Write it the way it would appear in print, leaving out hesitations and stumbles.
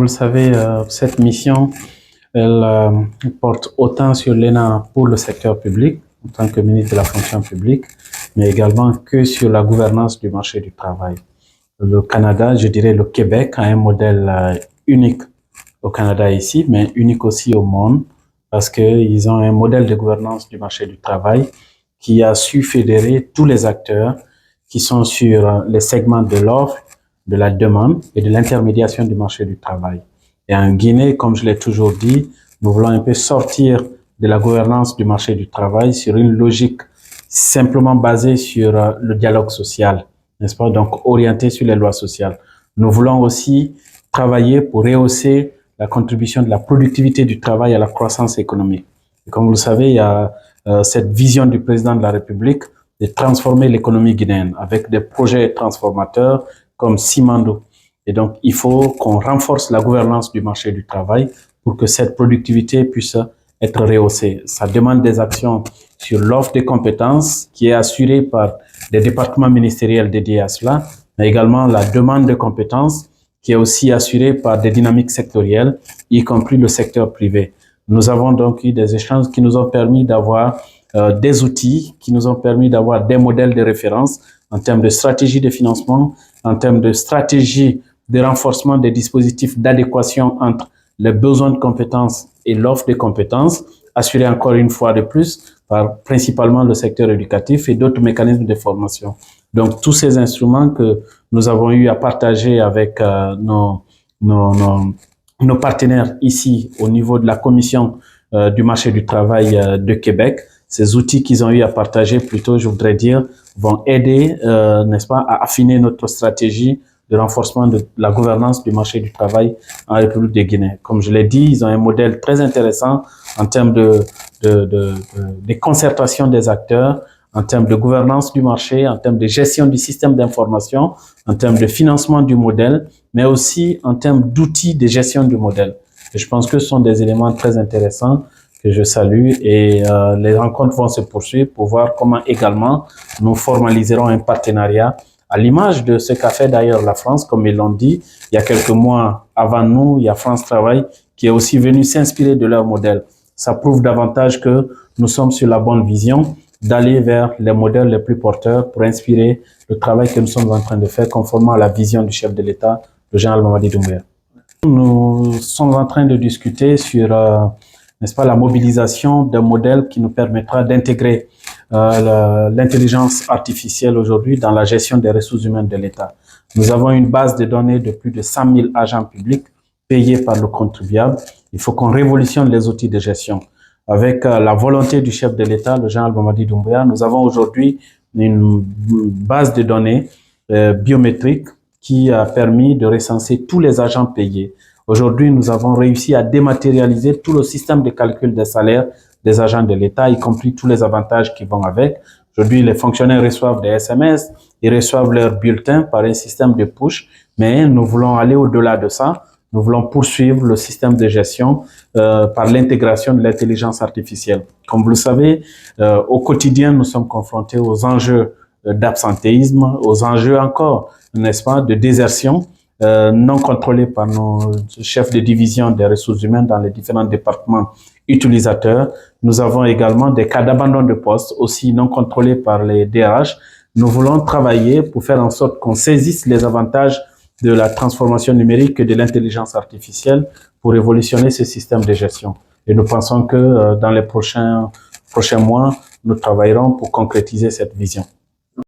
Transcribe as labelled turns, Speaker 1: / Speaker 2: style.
Speaker 1: le savez, cette mission, elle porte autant sur l'ENA pour le secteur public, en tant que ministre de la fonction publique, mais également que sur la gouvernance du marché du travail. Le Canada, je dirais le Québec, a un modèle unique au Canada ici, mais unique aussi au monde, parce qu'ils ont un modèle de gouvernance du marché du travail qui a su fédérer tous les acteurs qui sont sur les segments de l'offre, de la demande et de l'intermédiation du marché du travail. Et en Guinée, comme je l'ai toujours dit, nous voulons un peu sortir de la gouvernance du marché du travail sur une logique simplement basée sur le dialogue social, n'est-ce pas? Donc, orienté sur les lois sociales. Nous voulons aussi travailler pour rehausser la contribution de la productivité du travail à la croissance économique. Et comme vous le savez, il y a cette vision du président de la République de transformer l'économie guinéenne avec des projets transformateurs comme Simando. Et donc, il faut qu'on renforce la gouvernance du marché du travail pour que cette productivité puisse être rehaussée. Ça demande des actions sur l'offre des compétences qui est assurée par des départements ministériels dédiés à cela, mais également la demande de compétences qui est aussi assurée par des dynamiques sectorielles, y compris le secteur privé. Nous avons donc eu des échanges qui nous ont permis d'avoir des outils, qui nous ont permis d'avoir des modèles de référence en termes de stratégie de financement, en termes de stratégie de renforcement des dispositifs d'adéquation entre les besoins de compétences et l'offre de compétences, assurés encore une fois de plus par principalement le secteur éducatif et d'autres mécanismes de formation. Donc, tous ces instruments que nous avons eu à partager avec nos partenaires ici au niveau de la Commission du marché du travail de Québec, ces outils qu'ils ont eu à partager plutôt, je voudrais dire, vont aider, n'est-ce pas, à affiner notre stratégie de renforcement de la gouvernance du marché du travail en République de Guinée. Comme je l'ai dit, ils ont un modèle très intéressant en termes de concertation des acteurs, en termes de gouvernance du marché, en termes de gestion du système d'information, en termes de financement du modèle, mais aussi en termes d'outils de gestion du modèle. Et je pense que ce sont des éléments très intéressants que je salue et les rencontres vont se poursuivre pour voir comment également nous formaliserons un partenariat à l'image de ce qu'a fait d'ailleurs la France, comme ils l'ont dit, il y a quelques mois avant nous, il y a France Travail qui est aussi venu s'inspirer de leur modèle. Ça prouve davantage que nous sommes sur la bonne vision d'aller vers les modèles les plus porteurs pour inspirer le travail que nous sommes en train de faire conformément à la vision du chef de l'État, le général Mamadi Doumbouya. Nous sommes en train de discuter sur, n'est-ce pas, la mobilisation d'un modèle qui nous permettra d'intégrer l'intelligence artificielle aujourd'hui dans la gestion des ressources humaines de l'État. Nous avons une base de données de plus de 100 000 agents publics payés par le contribuable. Il faut qu'on révolutionne les outils de gestion. Avec la volonté du chef de l'État, le général Mamadi Doumbouya, nous avons aujourd'hui une base de données biométriques qui a permis de recenser tous les agents payés. Aujourd'hui, nous avons réussi à dématérialiser tout le système de calcul des salaires des agents de l'État, y compris tous les avantages qui vont avec. Aujourd'hui, les fonctionnaires reçoivent des SMS, ils reçoivent leurs bulletins par un système de push, mais nous voulons aller au-delà de ça. Nous voulons poursuivre le système de gestion par l'intégration de l'intelligence artificielle. Comme vous le savez, au quotidien, nous sommes confrontés aux enjeux d'absentéisme, aux enjeux encore, n'est-ce pas, de désertion non contrôlés par nos chefs de division des ressources humaines dans les différents départements utilisateurs. Nous avons également des cas d'abandon de poste, aussi non contrôlés par les DRH. Nous voulons travailler pour faire en sorte qu'on saisisse les avantages de la transformation numérique et de l'intelligence artificielle pour révolutionner ce système de gestion. Et nous pensons que dans les prochains mois, nous travaillerons pour concrétiser cette vision.